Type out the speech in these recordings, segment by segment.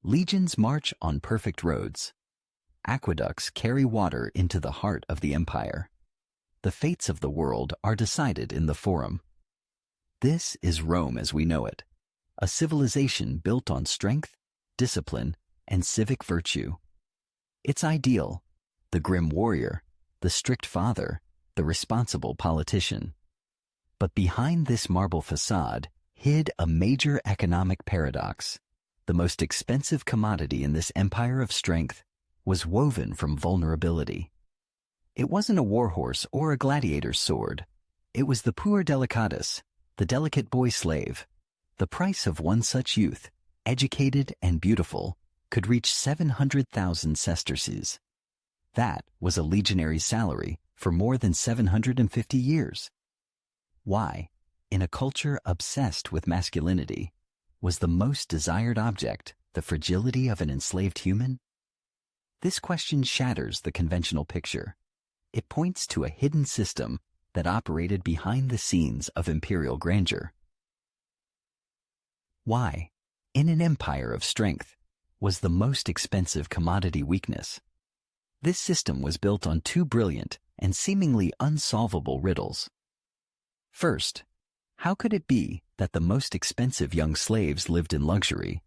Legions march on perfect roads. Aqueducts carry water into the heart of the empire. The fates of the world are decided in the forum. This is Rome as we know it, a civilization built on strength, discipline, and civic virtue. Its ideal, the grim warrior, the strict father, the responsible politician. But behind this marble facade hid a major economic paradox. The most expensive commodity in this empire of strength was woven from vulnerability. It wasn't a warhorse or a gladiator's sword. It was the puer delicatus, the delicate boy slave. The price of one such youth, educated and beautiful, could reach 700,000 sesterces. That was a legionary's salary for more than 750 years. Why, in a culture obsessed with masculinity, was the most desired object the fragility of an enslaved human? This question shatters the conventional picture. It points to a hidden system that operated behind the scenes of imperial grandeur. Why, in an empire of strength, was the most expensive commodity weakness? This system was built on two brilliant and seemingly unsolvable riddles. First, how could it be that the most expensive young slaves lived in luxury,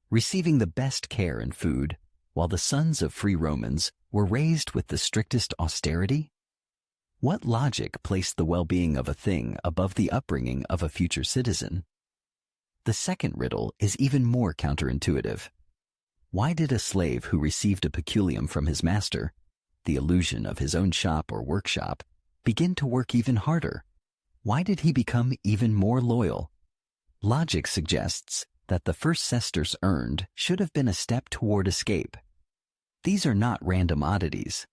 receiving the best care and food, while the sons of free Romans were raised with the strictest austerity? What logic placed the well-being of a thing above the upbringing of a future citizen? The second riddle is even more counterintuitive. Why did a slave who received a peculium from his master, the illusion of his own shop or workshop, begin to work even harder? Why did he become even more loyal? Logic suggests that the first sesterce earned should have been a step toward escape. These are not random oddities.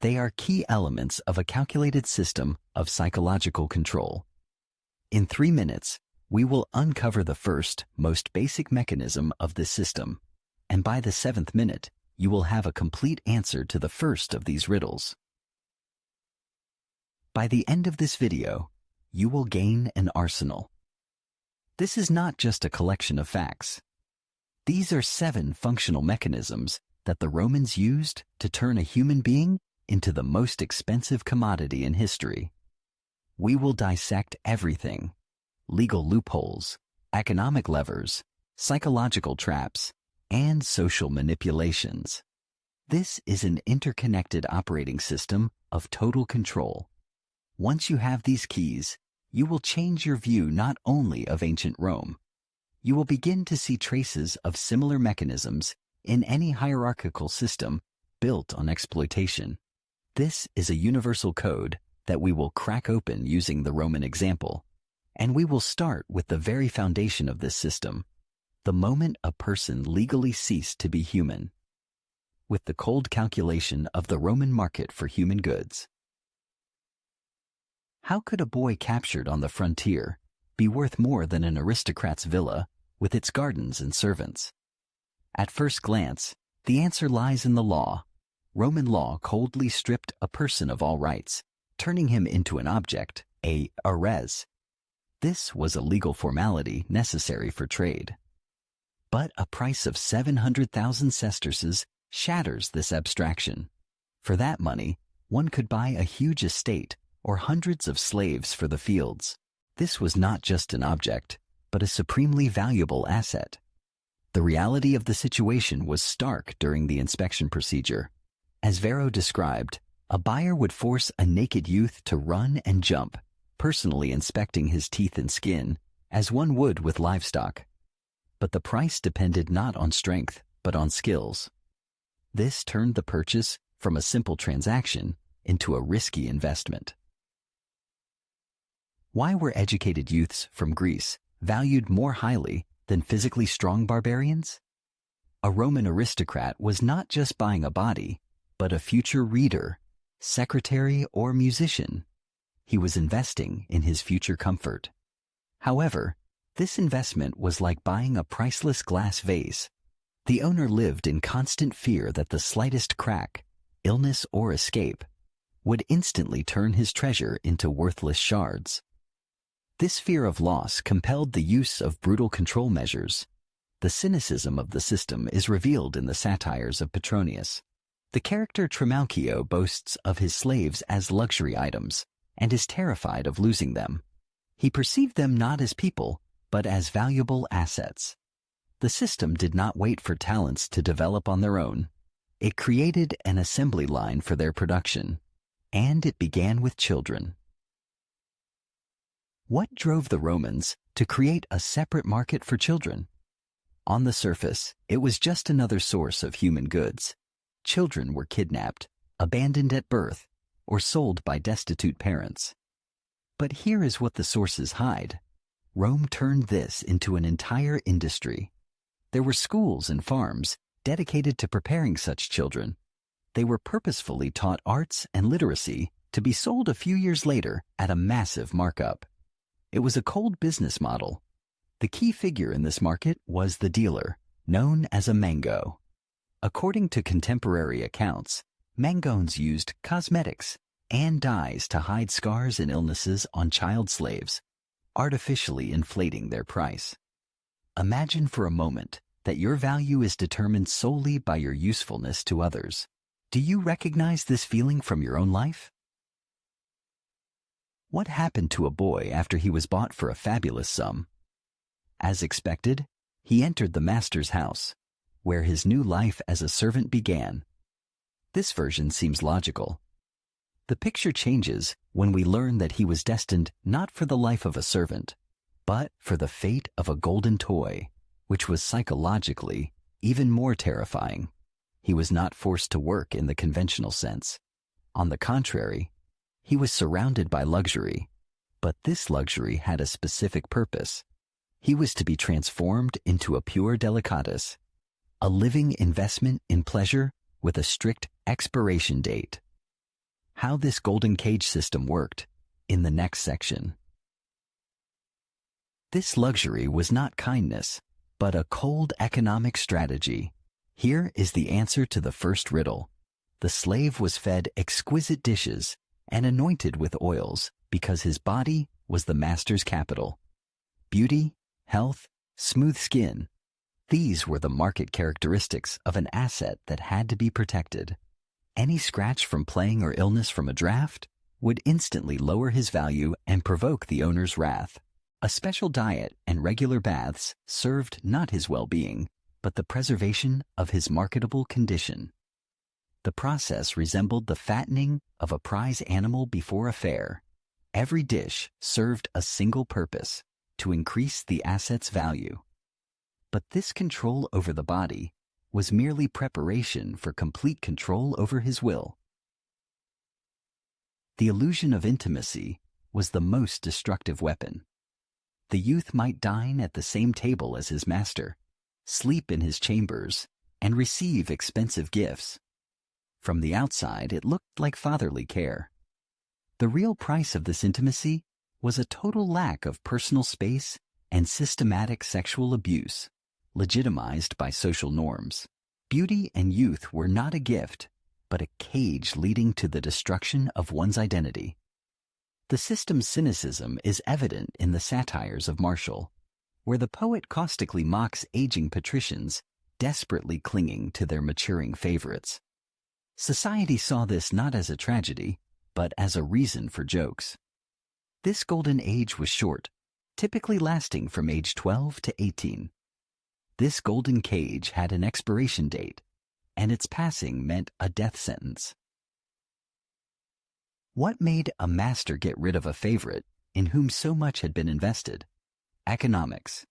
They are key elements of a calculated system of psychological control. In 3 minutes, we will uncover the first, most basic mechanism of this system, and by the 7th minute, you will have a complete answer to the first of these riddles. By the end of this video, you will gain an arsenal. This is not just a collection of facts. These are 7 functional mechanisms that the Romans used to turn a human being into the most expensive commodity in history. We will dissect everything: legal loopholes, economic levers, psychological traps, and social manipulations. This is an interconnected operating system of total control. Once you have these keys, you will change your view not only of ancient Rome. You will begin to see traces of similar mechanisms in any hierarchical system built on exploitation. This is a universal code that we will crack open using the Roman example, and we will start with the very foundation of this system, the moment a person legally ceased to be human, with the cold calculation of the Roman market for human goods. How could a boy captured on the frontier be worth more than an aristocrat's villa with its gardens and servants? At first glance, the answer lies in the law. Roman law coldly stripped a person of all rights, turning him into an object, a res. This was a legal formality necessary for trade. But a price of 700,000 sesterces shatters this abstraction. For that money, one could buy a huge estate or hundreds of slaves for the fields. This was not just an object, but a supremely valuable asset. The reality of the situation was stark during the inspection procedure. As Varro described, a buyer would force a naked youth to run and jump, personally inspecting his teeth and skin, as one would with livestock. But the price depended not on strength, but on skills. This turned the purchase from a simple transaction into a risky investment. Why were educated youths from Greece valued more highly than physically strong barbarians? A Roman aristocrat was not just buying a body, but a future reader, secretary, or musician. He was investing in his future comfort. However, this investment was like buying a priceless glass vase. The owner lived in constant fear that the slightest crack, illness, or escape would instantly turn his treasure into worthless shards. This fear of loss compelled the use of brutal control measures. The cynicism of the system is revealed in the satires of Petronius. The character Trimalchio boasts of his slaves as luxury items and is terrified of losing them. He perceived them not as people, but as valuable assets. The system did not wait for talents to develop on their own. It created an assembly line for their production, and it began with children. What drove the Romans to create a separate market for children? On the surface, it was just another source of human goods. Children were kidnapped, abandoned at birth, or sold by destitute parents. But here is what the sources hide. Rome turned this into an entire industry. There were schools and farms dedicated to preparing such children. They were purposefully taught arts and literacy to be sold a few years later at a massive markup. It was a cold business model. The key figure in this market was the dealer, known as a mango. According to contemporary accounts, mangones used cosmetics and dyes to hide scars and illnesses on child slaves, artificially inflating their price. Imagine for a moment that your value is determined solely by your usefulness to others. Do you recognize this feeling from your own life? What happened to a boy after he was bought for a fabulous sum? As expected, he entered the master's house, where his new life as a servant began. This version seems logical. The picture changes when we learn that he was destined not for the life of a servant, but for the fate of a golden toy, which was psychologically even more terrifying. He was not forced to work in the conventional sense. On the contrary, he was surrounded by luxury, but this luxury had a specific purpose. He was to be transformed into a pure delicatus, a living investment in pleasure with a strict expiration date. How this golden cage system worked in the next section. This luxury was not kindness, but a cold economic strategy. Here is the answer to the first riddle. The slave was fed exquisite dishes and anointed with oils because his body was the master's capital. Beauty, health, smooth skin, these were the market characteristics of an asset that had to be protected. Any scratch from playing or illness from a draft would instantly lower his value and provoke the owner's wrath. A special diet and regular baths served not his well-being, but the preservation of his marketable condition. The process resembled the fattening of a prize animal before a fair. Every dish served a single purpose, to increase the asset's value. But this control over the body was merely preparation for complete control over his will. The illusion of intimacy was the most destructive weapon. The youth might dine at the same table as his master, sleep in his chambers, and receive expensive gifts. From the outside, it looked like fatherly care. The real price of this intimacy was a total lack of personal space and systematic sexual abuse, legitimized by social norms. Beauty and youth were not a gift, but a cage leading to the destruction of one's identity. The system's cynicism is evident in the satires of Martial, where the poet caustically mocks aging patricians desperately clinging to their maturing favorites. Society saw this not as a tragedy, but as a reason for jokes. This golden age was short, typically lasting from age 12 to 18. This golden cage had an expiration date, and its passing meant a death sentence. What made a master get rid of a favorite in whom so much had been invested? Economics.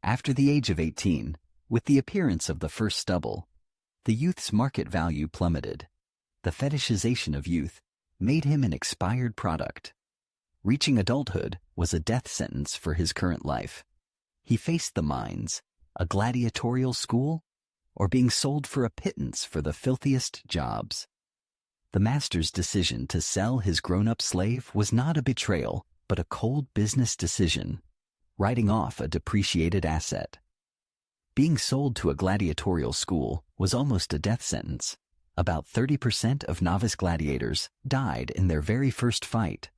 After the age of 18, with the appearance of the first stubble, the youth's market value plummeted. The fetishization of youth made him an expired product. Reaching adulthood was a death sentence for his current life. He faced the mines, a gladiatorial school, or being sold for a pittance for the filthiest jobs. The master's decision to sell his grown-up slave was not a betrayal, but a cold business decision, writing off a depreciated asset. Being sold to a gladiatorial school was almost a death sentence. About 30% of novice gladiators died in their very first fight.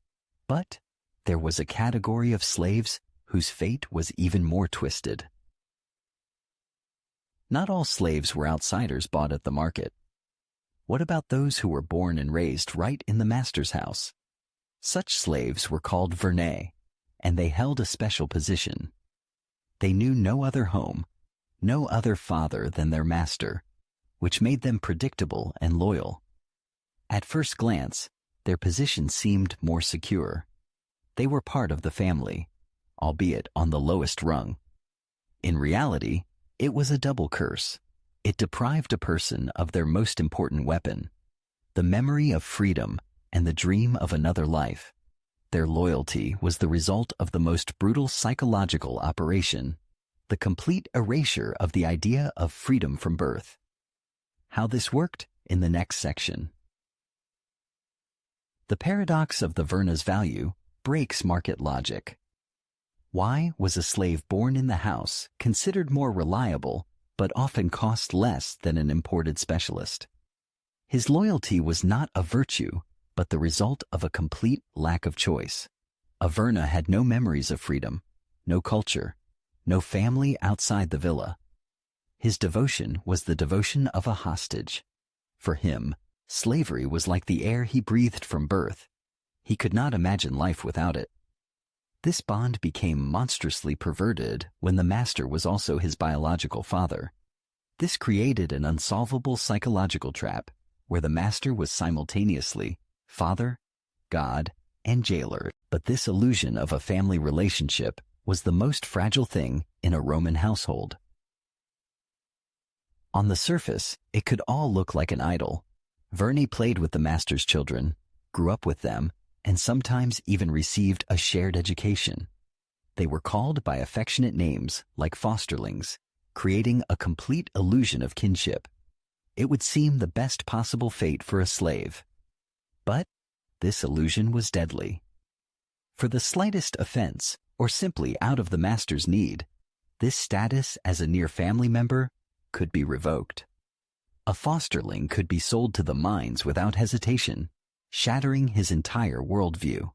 But there was a category of slaves whose fate was even more twisted. Not all slaves were outsiders bought at the market. What about those who were born and raised right in the master's house? Such slaves were called vernae, and they held a special position. They knew no other home, no other father than their master, which made them predictable and loyal. At first glance, their position seemed more secure. They were part of the family, albeit on the lowest rung. In reality, it was a double curse. It deprived a person of their most important weapon, the memory of freedom and the dream of another life. Their loyalty was the result of the most brutal psychological operation, the complete erasure of the idea of freedom from birth. How this worked in the next section. The paradox of the verna's value breaks market logic. Why was a slave born in the house considered more reliable but often cost less than an imported specialist? His loyalty was not a virtue, but the result of a complete lack of choice. A verna had no memories of freedom, no culture, no family outside the villa. His devotion was the devotion of a hostage. For him, slavery was like the air he breathed from birth. He could not imagine life without it. This bond became monstrously perverted when the master was also his biological father. This created an unsolvable psychological trap where the master was simultaneously father, God, and jailer. But this illusion of a family relationship was the most fragile thing in a Roman household. On the surface, it could all look like an idyll. Vernae played with the master's children, grew up with them, and sometimes even received a shared education. They were called by affectionate names like fosterlings, creating a complete illusion of kinship. It would seem the best possible fate for a slave. But this illusion was deadly. For the slightest offense, or simply out of the master's need, this status as a near family member could be revoked. A fosterling could be sold to the mines without hesitation, shattering his entire worldview.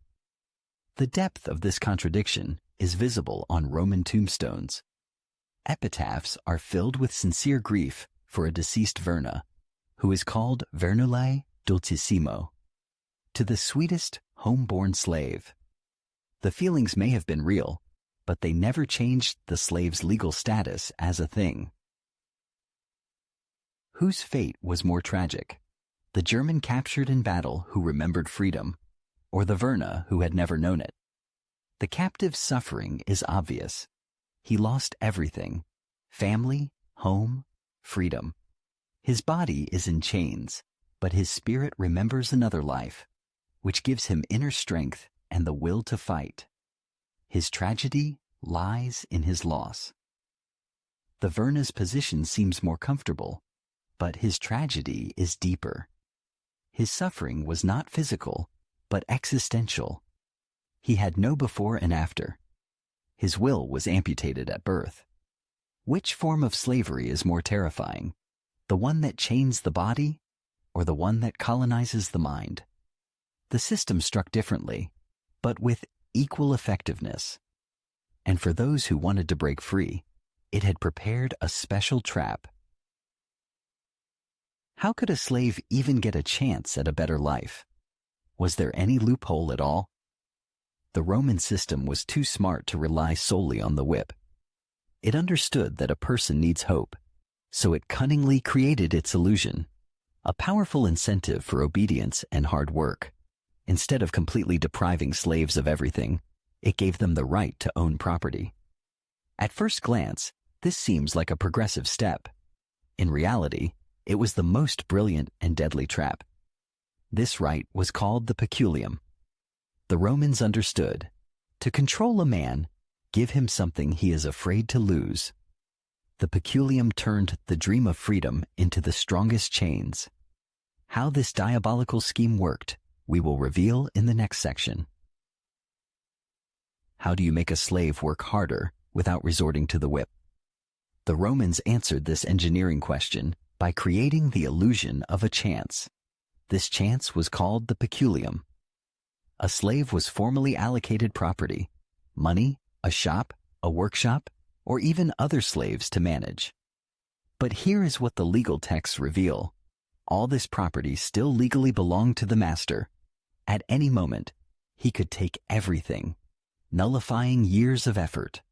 The depth of this contradiction is visible on Roman tombstones. Epitaphs are filled with sincere grief for a deceased verna, who is called vernulae dulcissimo, to the sweetest home-born slave. The feelings may have been real, but they never changed the slave's legal status as a thing. Whose fate was more tragic? The German captured in battle who remembered freedom, or the verna who had never known it? The captive's suffering is obvious. He lost everything: family, home, freedom. His body is in chains, but his spirit remembers another life, which gives him inner strength and the will to fight. His tragedy lies in his loss. The verna's position seems more comfortable, but his tragedy is deeper. His suffering was not physical, but existential. He had no before and after. His will was amputated at birth. Which form of slavery is more terrifying? The one that chains the body, or the one that colonizes the mind? The system struck differently, but with equal effectiveness. And for those who wanted to break free, it had prepared a special trap. How could a slave even get a chance at a better life? Was there any loophole at all? The Roman system was too smart to rely solely on the whip. It understood that a person needs hope, so it cunningly created its illusion, a powerful incentive for obedience and hard work. Instead of completely depriving slaves of everything, it gave them the right to own property. At first glance, this seems like a progressive step. In reality, it was the most brilliant and deadly trap. This right was called the peculium. The Romans understood: to control a man, give him something he is afraid to lose. The peculium turned the dream of freedom into the strongest chains. How this diabolical scheme worked, we will reveal in the next section. How do you make a slave work harder without resorting to the whip? The Romans answered this engineering question by creating the illusion of a chance. This chance was called the peculium. A slave was formally allocated property, money, a shop, a workshop, or even other slaves to manage. But here is what the legal texts reveal. All this property still legally belonged to the master. At any moment, he could take everything, nullifying years of effort.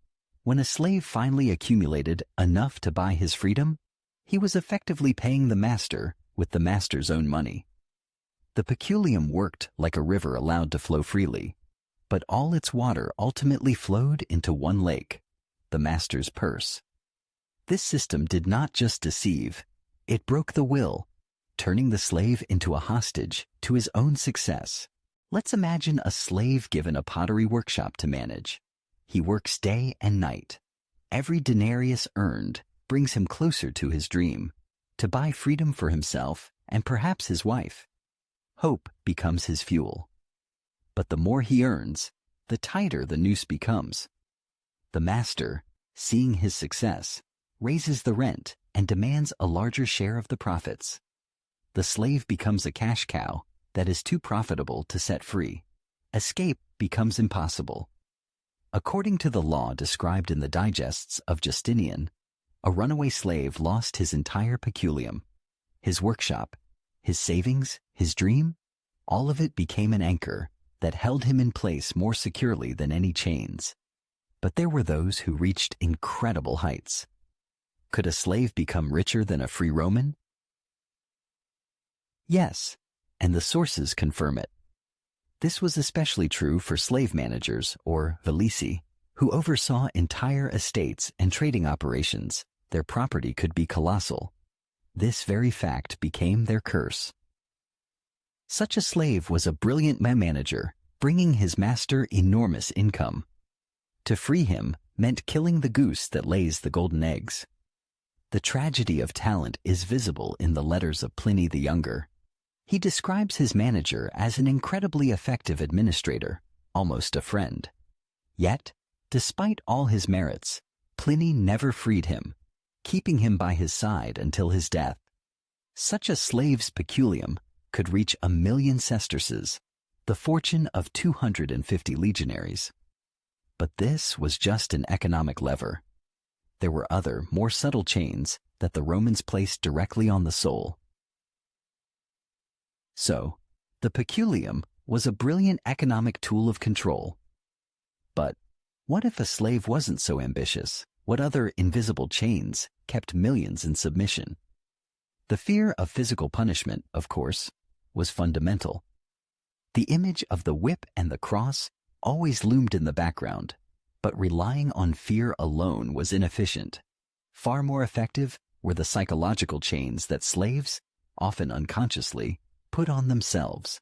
When a slave finally accumulated enough to buy his freedom, he was effectively paying the master with the master's own money. The peculium worked like a river allowed to flow freely, but all its water ultimately flowed into one lake, the master's purse. This system did not just deceive, it broke the will, turning the slave into a hostage to his own success. Let's imagine a slave given a pottery workshop to manage. He works day and night. Every denarius earned brings him closer to his dream, to buy freedom for himself and perhaps his wife. Hope becomes his fuel. But the more he earns, the tighter the noose becomes. The master, seeing his success, raises the rent and demands a larger share of the profits. The slave becomes a cash cow that is too profitable to set free. Escape becomes impossible. According to the law described in the digests of Justinian, a runaway slave lost his entire peculium. His workshop, his savings, his dream, all of it became an anchor that held him in place more securely than any chains. But there were those who reached incredible heights. Could a slave become richer than a free Roman? Yes, and the sources confirm it. This was especially true for slave managers, or velici, who oversaw entire estates and trading operations. Their property could be colossal. This very fact became their curse. Such a slave was a brilliant manager, bringing his master enormous income. To free him meant killing the goose that lays the golden eggs. The tragedy of talent is visible in the letters of Pliny the Younger. He describes his manager as an incredibly effective administrator, almost a friend. Yet, despite all his merits, Pliny never freed him, keeping him by his side until his death. Such a slave's peculium could reach 1,000,000 sesterces, the fortune of 250 legionaries. But this was just an economic lever. There were other, more subtle chains that the Romans placed directly on the soul. So, the peculium was a brilliant economic tool of control. But what if a slave wasn't so ambitious? What other invisible chains kept millions in submission? The fear of physical punishment, of course, was fundamental. The image of the whip and the cross always loomed in the background, but relying on fear alone was inefficient. Far more effective were the psychological chains that slaves, often unconsciously, put on themselves.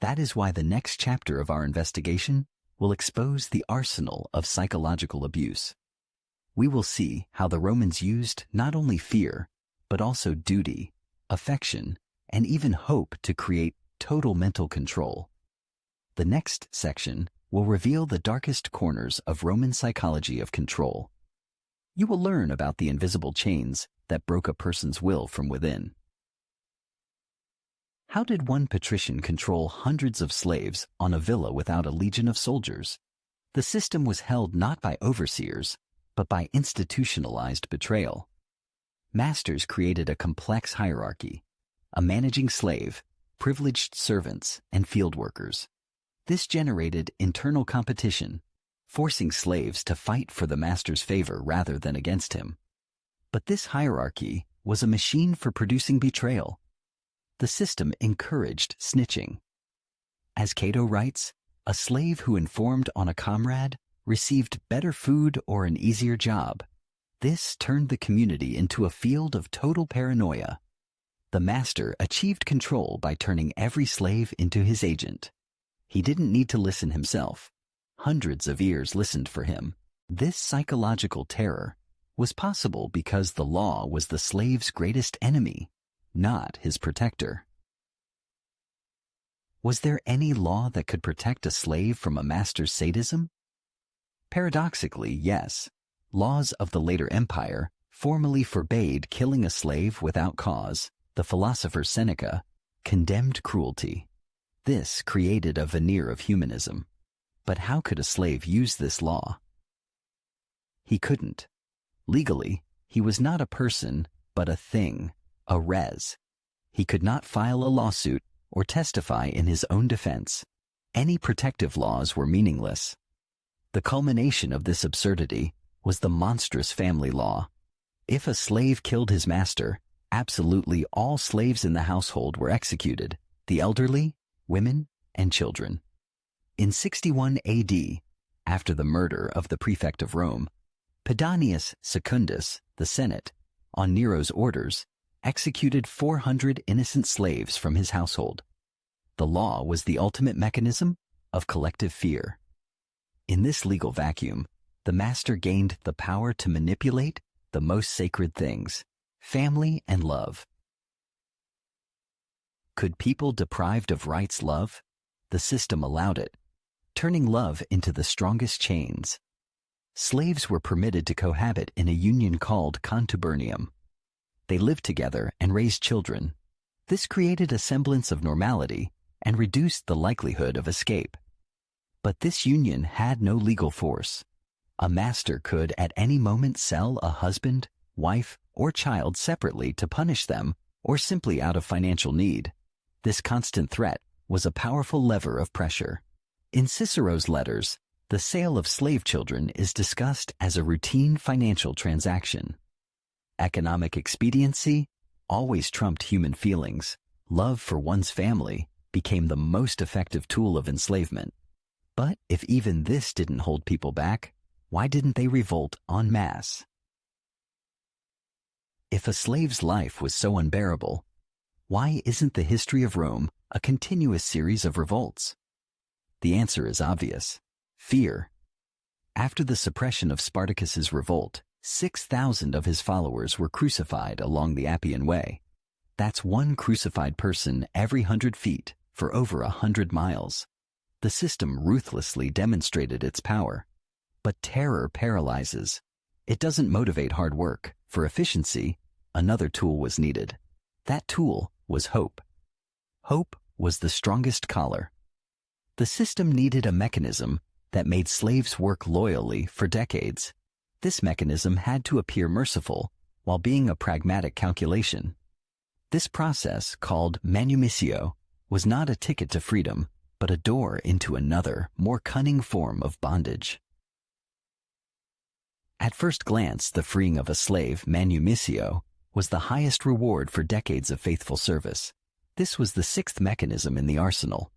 That is why the next chapter of our investigation will expose the arsenal of psychological abuse. We will see how the Romans used not only fear, but also duty, affection, and even hope to create total mental control. The next section will reveal the darkest corners of Roman psychology of control. You will learn about the invisible chains that broke a person's will from within. How did one patrician control hundreds of slaves on a villa without a legion of soldiers? The system was held not by overseers, but by institutionalized betrayal. Masters created a complex hierarchy, a managing slave, privileged servants, and field workers. This generated internal competition, forcing slaves to fight for the master's favor rather than against him. But this hierarchy was a machine for producing betrayal. The system encouraged snitching. As Cato writes, a slave who informed on a comrade received better food or an easier job. This turned the community into a field of total paranoia. The master achieved control by turning every slave into his agent. He didn't need to listen himself. Hundreds of ears listened for him. This psychological terror was possible because the law was the slave's greatest enemy, not his protector. Was there any law that could protect a slave from a master's sadism? Paradoxically, yes. Laws of the later empire formally forbade killing a slave without cause. The philosopher Seneca condemned cruelty. This created a veneer of humanism. But how could a slave use this law? He couldn't. Legally, He was not a person, but a thing, a res. He could not file a lawsuit or testify in his own defense. Any protective laws were meaningless. The culmination of this absurdity was the monstrous family law. If a slave killed his master, absolutely all slaves in the household were executed, the elderly, women, and children. In 61 AD, after the murder of the prefect of Rome, Pedanius Secundus, the Senate, on Nero's orders, executed 400 innocent slaves from his household. The law was the ultimate mechanism of collective fear. In this legal vacuum, the master gained the power to manipulate the most sacred things, family and love. Could people deprived of rights love? The system allowed it, turning love into the strongest chains. Slaves were permitted to cohabit in a union called contubernium. They lived together and raised children. This created a semblance of normality and reduced the likelihood of escape. But this union had no legal force. A master could at any moment sell a husband, wife, or child separately to punish them or simply out of financial need. This constant threat was a powerful lever of pressure. In Cicero's letters, the sale of slave children is discussed as a routine financial transaction. Economic expediency always trumped human feelings. Love for one's family became the most effective tool of enslavement. But if even this didn't hold people back, why didn't they revolt en masse? If a slave's life was so unbearable, why isn't the history of Rome a continuous series of revolts? The answer is obvious: fear. After the suppression of Spartacus's revolt, 6,000 of his followers were crucified along the Appian Way. That's one crucified person every 100 feet for over 100 miles. The system ruthlessly demonstrated its power. But terror paralyzes. It doesn't motivate hard work. For efficiency, another tool was needed. That tool was hope. Hope was the strongest collar. The system needed a mechanism that made slaves work loyally for decades. This mechanism had to appear merciful while being a pragmatic calculation. This process, called manumissio, was not a ticket to freedom, but a door into another, more cunning form of bondage. At first glance, the freeing of a slave, manumissio, was the highest reward for decades of faithful service. This was the sixth mechanism in the arsenal,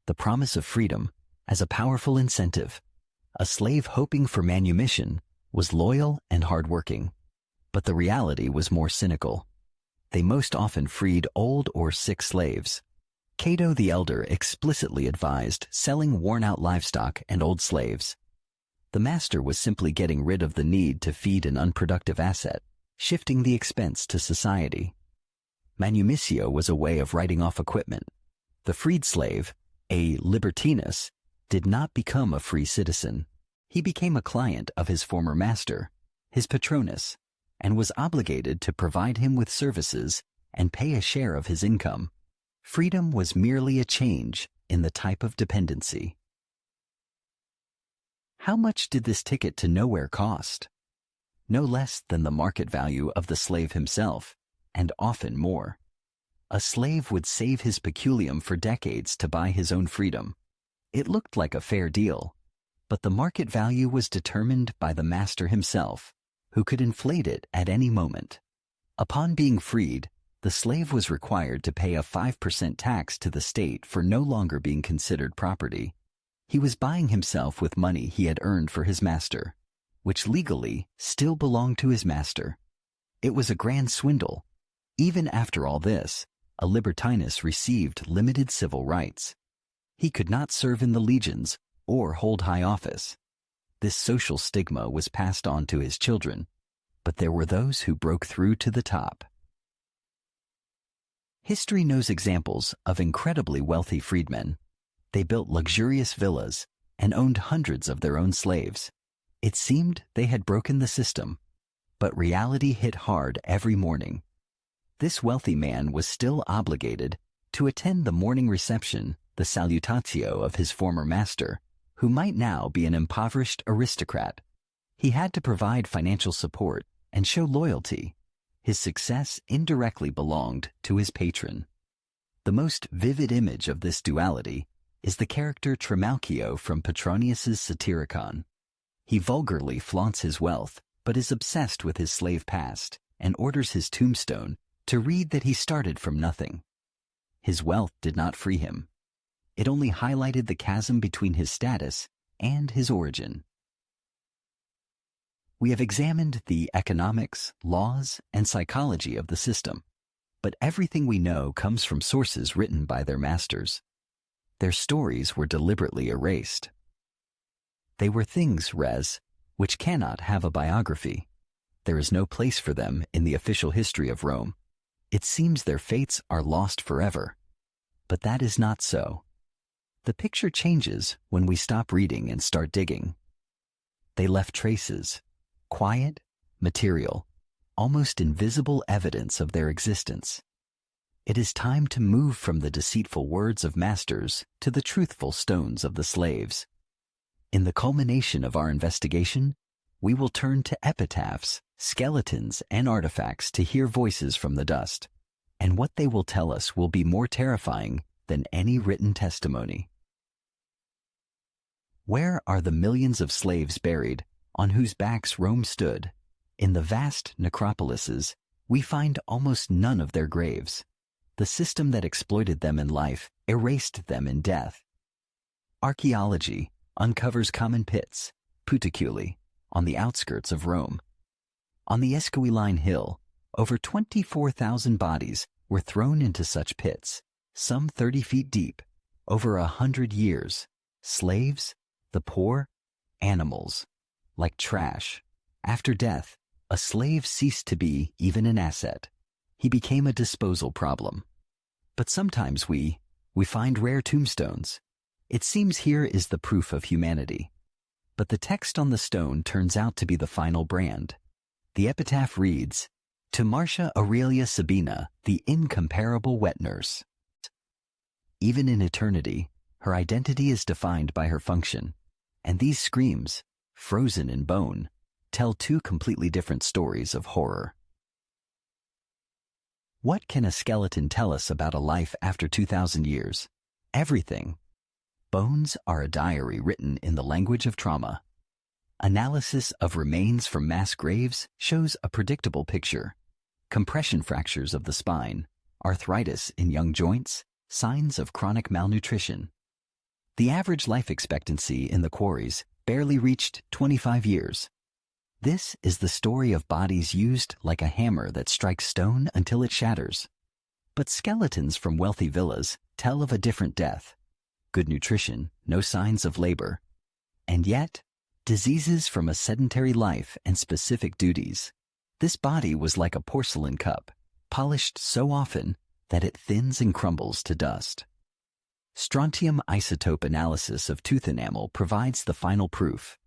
the promise of freedom as a powerful incentive. A slave hoping for manumission was loyal and hardworking, but the reality was more cynical. They most often freed old or sick slaves. Cato the Elder explicitly advised selling worn-out livestock and old slaves. The master was simply getting rid of the need to feed an unproductive asset, shifting the expense to society. Manumissio was a way of writing off equipment. The freed slave, a libertinus, did not become a free citizen. He became a client of his former master, his patronus, and was obligated to provide him with services and pay a share of his income. Freedom was merely a change in the type of dependency. How much did this ticket to nowhere cost? No less than the market value of the slave himself, and often more. A slave would save his peculium for decades to buy his own freedom. It looked like a fair deal, but the market value was determined by the master himself, who could inflate it at any moment. Upon being freed, the slave was required to pay a 5% tax to the state for no longer being considered property. He was buying himself with money he had earned for his master, which legally still belonged to his master. It was a grand swindle. Even after all this, a libertinus received limited civil rights. He could not serve in the legions or hold high office. This social stigma was passed on to his children, but there were those who broke through to the top. History knows examples of incredibly wealthy freedmen. They built luxurious villas and owned hundreds of their own slaves. It seemed they had broken the system, but reality hit hard every morning. This wealthy man was still obligated to attend the morning reception, the salutatio of his former master, who might now be an impoverished aristocrat. He had to provide financial support and show loyalty. His success indirectly belonged to his patron. The most vivid image of this duality is the character Trimalchio from Petronius's Satyricon. He vulgarly flaunts his wealth, but is obsessed with his slave past and orders his tombstone to read that he started from nothing. His wealth did not free him. It only highlighted the chasm between his status and his origin. We have examined the economics, laws, and psychology of the system, but everything we know comes from sources written by their masters. Their stories were deliberately erased. They were things, res, which cannot have a biography. There is no place for them in the official history of Rome. It seems their fates are lost forever. But that is not so. The picture changes when we stop reading and start digging. They left traces, quiet, material, almost invisible evidence of their existence. It is time to move from the deceitful words of masters to the truthful stones of the slaves. In the culmination of our investigation, we will turn to epitaphs, skeletons, and artifacts to hear voices from the dust, and what they will tell us will be more terrifying than any written testimony. Where are the millions of slaves buried on whose backs Rome stood? In the vast necropolises, we find almost none of their graves. The system that exploited them in life erased them in death. Archaeology uncovers common pits, peculium, on the outskirts of Rome. On the Esquiline Hill, over 24,000 bodies were thrown into such pits, some 30 feet deep, over 100 years. Slaves, the poor, animals, like trash. After death, a slave ceased to be even an asset. He became a disposal problem. But sometimes we find rare tombstones. It seems here is the proof of humanity. But the text on the stone turns out to be the final brand. The epitaph reads, "To Marcia Aurelia Sabina, the incomparable wet nurse." Even in eternity, her identity is defined by her function, and these screams, frozen in bone, tell two completely different stories of horror. What can a skeleton tell us about a life after 2,000 years? Everything. Bones are a diary written in the language of trauma. Analysis of remains from mass graves shows a predictable picture. Compression fractures of the spine, arthritis in young joints, signs of chronic malnutrition. The average life expectancy in the quarries barely reached 25 years. This is the story of bodies used like a hammer that strikes stone until it shatters. But skeletons from wealthy villas tell of a different death. Good nutrition, no signs of labor. And yet, diseases from a sedentary life and specific duties. This body was like a porcelain cup, polished so often that it thins and crumbles to dust. Strontium isotope analysis of tooth enamel provides the final proof.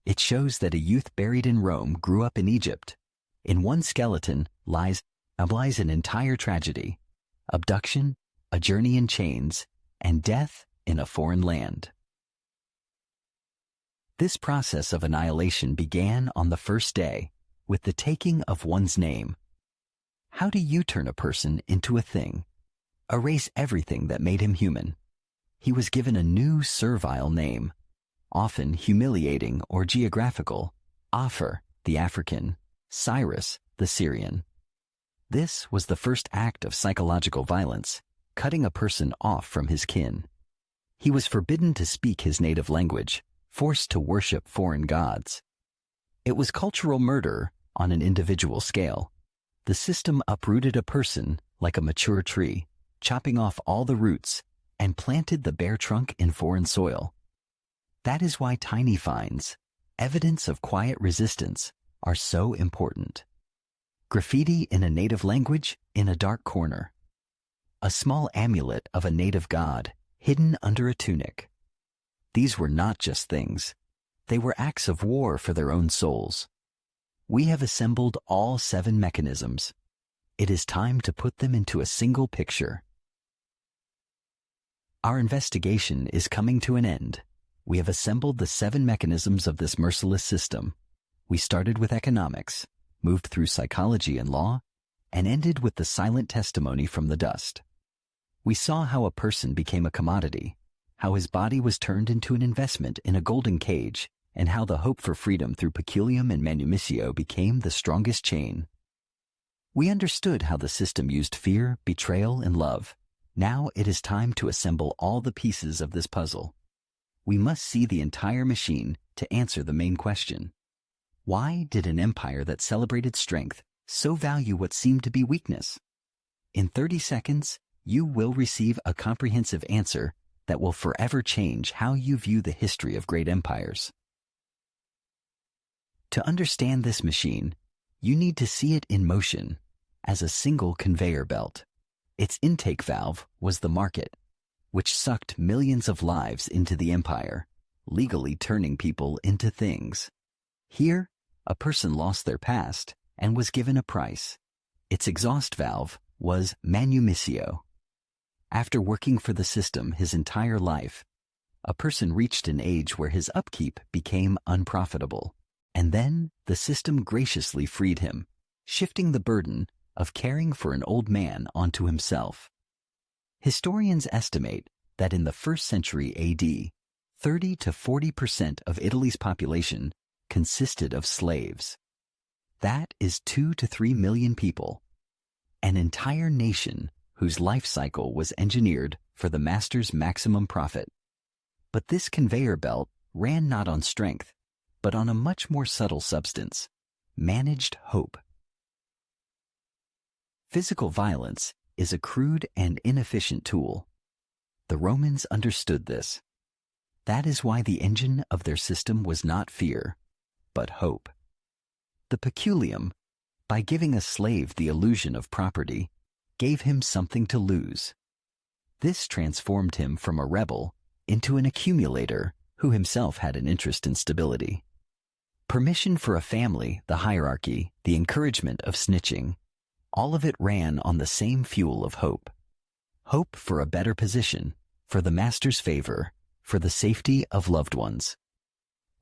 It shows that a youth buried in Rome grew up in Egypt. In one skeleton lies an entire tragedy: abduction, a journey in chains, and death in a foreign land. This process of annihilation began on the first day with the taking of one's name. How do you turn a person into a thing? Erase everything that made him human. He was given a new servile name, often humiliating or geographical: Afer, the African; Cyrus, the Syrian. This was the first act of psychological violence, cutting a person off from his kin. He was forbidden to speak his native language, forced to worship foreign gods. It was cultural murder on an individual scale. The system uprooted a person like a mature tree, chopping off all the roots, and planted the bare trunk in foreign soil. That is why tiny finds, evidence of quiet resistance, are so important. Graffiti in a native language in a dark corner. A small amulet of a native god hidden under a tunic. These were not just things. They were acts of war for their own souls. We have assembled all 7 mechanisms. It is time to put them into a single picture. Our investigation is coming to an end. We have assembled the 7 mechanisms of this merciless system. We started with economics. moved through psychology and law, and ended with the silent testimony from the dust. We saw how a person became a commodity, how his body was turned into an investment in a golden cage, and how the hope for freedom through peculium and manumission became the strongest chain. We understood how the system used fear, betrayal, and love. Now it is time to assemble all the pieces of this puzzle. We must see the entire machine to answer the main question. Why did an empire that celebrated strength so value what seemed to be weakness? In 30 seconds, you will receive a comprehensive answer that will forever change how you view the history of great empires. To understand this machine, you need to see it in motion as a single conveyor belt. Its intake valve was the market, which sucked millions of lives into the empire, legally turning people into things. Here, a person lost their past and was given a price. Its exhaust valve was manumission. After working for the system his entire life, a person reached an age where his upkeep became unprofitable. And then the system graciously freed him, shifting the burden of caring for an old man onto himself. Historians estimate that in the 1st century AD, 30 to 40% of Italy's population consisted of slaves. That is 2 to 3 million people. An entire nation whose life cycle was engineered for the master's maximum profit. But this conveyor belt ran not on strength, but on a much more subtle substance, managed hope. Physical violence is a crude and inefficient tool. The Romans understood this. That is why the engine of their system was not fear, but hope. The peculium, by giving a slave the illusion of property, gave him something to lose. This transformed him from a rebel into an accumulator who himself had an interest in stability. Permission for a family, the hierarchy, the encouragement of snitching, all of it ran on the same fuel of hope. Hope for a better position, for the master's favor, for the safety of loved ones.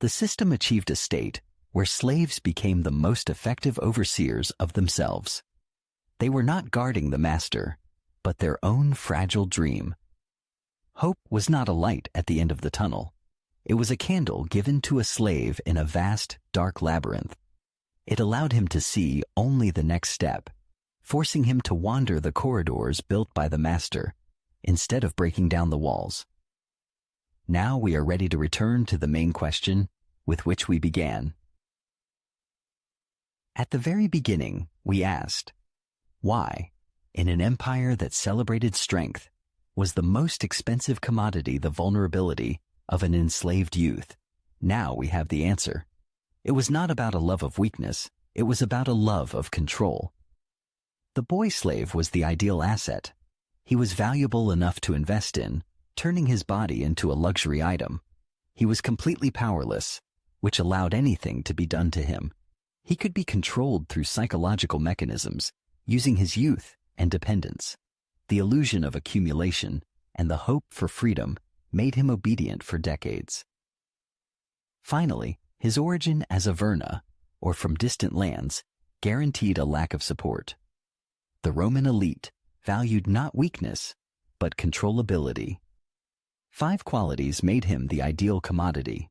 The system achieved a state where slaves became the most effective overseers of themselves. They were not guarding the master, but their own fragile dream. Hope was not a light at the end of the tunnel. It was a candle given to a slave in a vast, dark labyrinth. It allowed him to see only the next step, forcing him to wander the corridors built by the master, instead of breaking down the walls. Now we are ready to return to the main question with which we began. At the very beginning, we asked, why, in an empire that celebrated strength, was the most expensive commodity the vulnerability of an enslaved youth? Now we have the answer. It was not about a love of weakness, it was about a love of control. The boy slave was the ideal asset. He was valuable enough to invest in, turning his body into a luxury item. He was completely powerless, which allowed anything to be done to him. He could be controlled through psychological mechanisms, using his youth and dependence. The illusion of accumulation and the hope for freedom made him obedient for decades. Finally, his origin as a verna, or from distant lands, guaranteed a lack of support. The Roman elite valued not weakness, but controllability. 5 qualities made him the ideal commodity: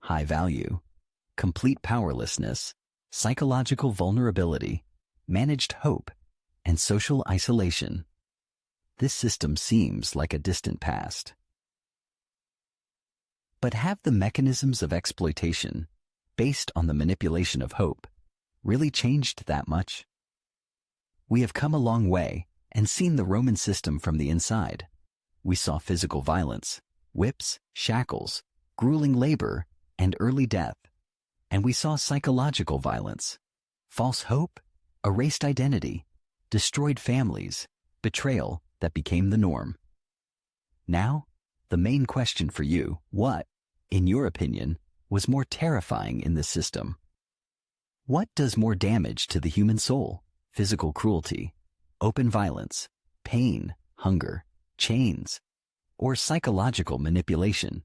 high value, complete powerlessness, psychological vulnerability, managed hope, and social isolation. This system seems like a distant past. But have the mechanisms of exploitation, based on the manipulation of hope, really changed that much? We have come a long way and seen the Roman system from the inside. We saw physical violence, whips, shackles, grueling labor, and early death. And we saw psychological violence, false hope, erased identity, destroyed families, betrayal that became the norm. Now, the main question for you: what, in your opinion, was more terrifying in this system? What does more damage to the human soul? Physical cruelty, open violence, pain, hunger, chains, or psychological manipulation,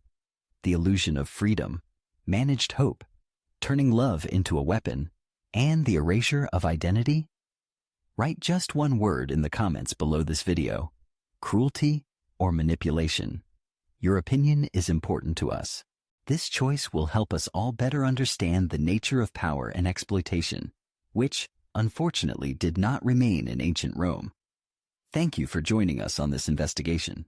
the illusion of freedom, managed hope, turning love into a weapon, and the erasure of identity? Write just one word in the comments below this video: cruelty or manipulation. Your opinion is important to us. This choice will help us all better understand the nature of power and exploitation, which, unfortunately, did not remain in ancient Rome. Thank you for joining us on this investigation.